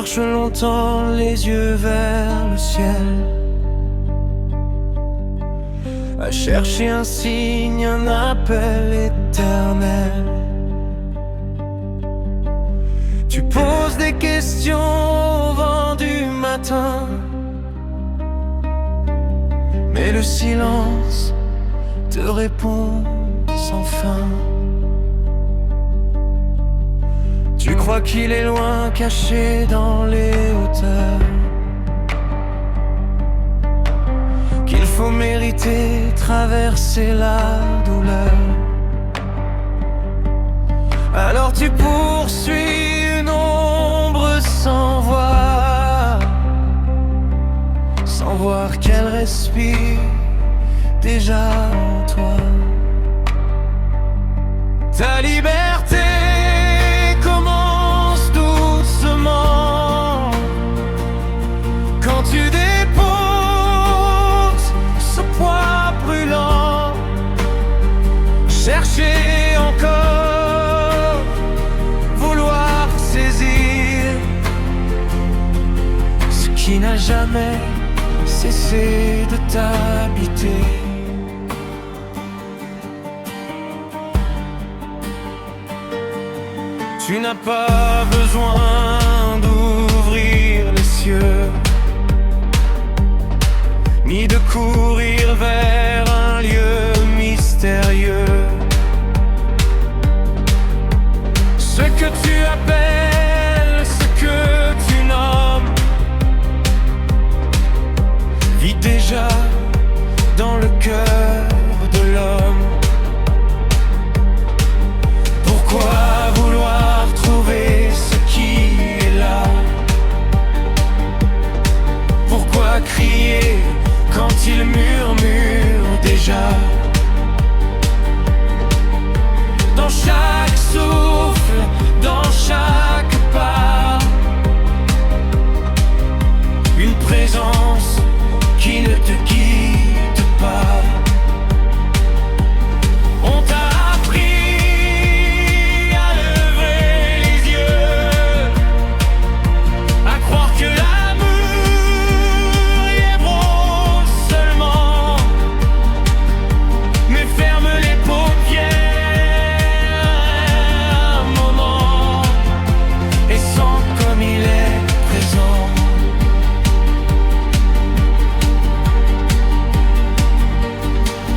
marche longtemps, les yeux vers le ciel, à chercher un signe, un appel éternel. Tu poses des questions au vent du matin, mais le silence te répond sans fin. Tu crois qu'il est loin, caché dans les hauteurs, qu'il faut mériter, traverser la douleur. Alors tu poursuis une ombre sans voir qu'elle respire déjà en toi. Ta liberté commence doucement quand tu déposes ce poids brûlant. Chercher encore, vouloir saisir ce qui n'a jamais cessé de t'habiter. Tu n'as pas besoin d'ouvrir les cieux, ni de courir vers un lieu mystérieux. Ce que tu appelles, ce que tu nommes, vit déjà dans le cœur de l'homme. Pourquoi vouloir trouver ce qui est là? Pourquoi crier quand il murmure déjà? Dans chaque souffle, dans chaque pas, une présence qui ne te quitte pas. On t'a appris à lever les yeux, à croire que l'amour y est beau seulement. Mais ferme les paupières un moment et sens comme il est présent.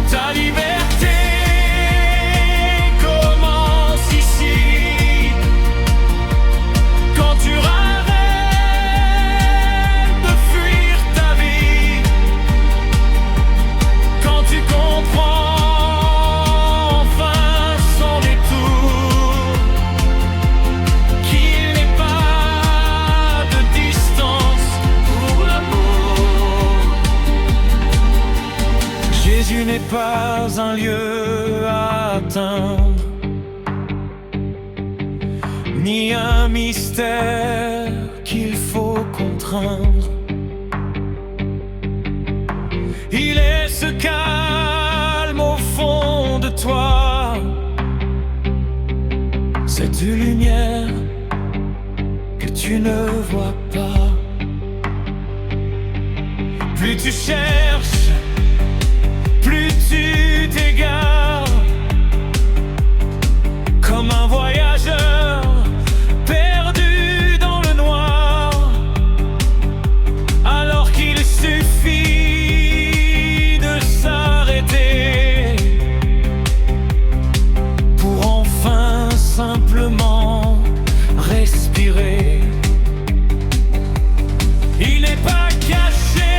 Ta liberté commence ici, quand tu arrêtes de fuir ta vie, quand tu comprends enfin sans détour qu'il n'est pas de distance pour l'amour. Jésus n'est pas un lieu à atteindre, ni un mystère qu'il faut contraindre. Il est ce calme au fond de toi, cette lumière que tu ne vois pas. Plus tu cherches, plus tu t'égares, comme un voyageur perdu dans le noir, alors qu'il suffit de s'arrêter pour enfin simplement respirer. Il n'est pas caché,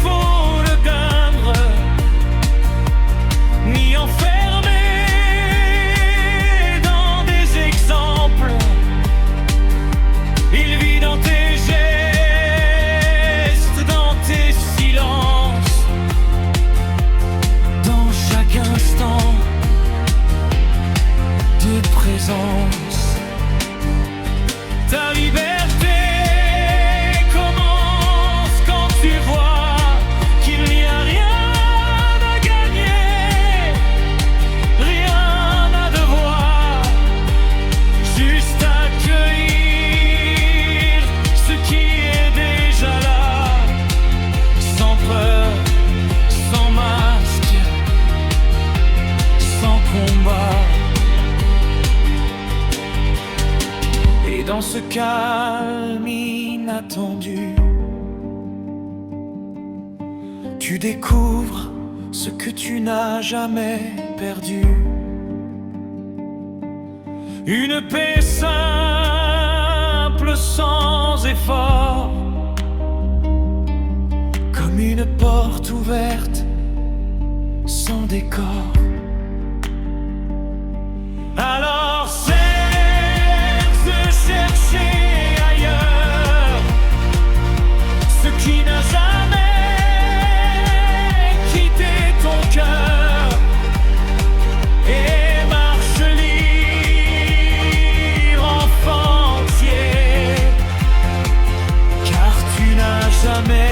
faut le craindre, calme inattendu. Tu découvres ce que tu n'as jamais perdu. Une paix simple sans effort, comme une porte ouverte sans décor. Alors cesse de chercher ailleurs ce qui n'a jamais quitté ton cœur, et marche libre, enfant entier, car tu n'as jamais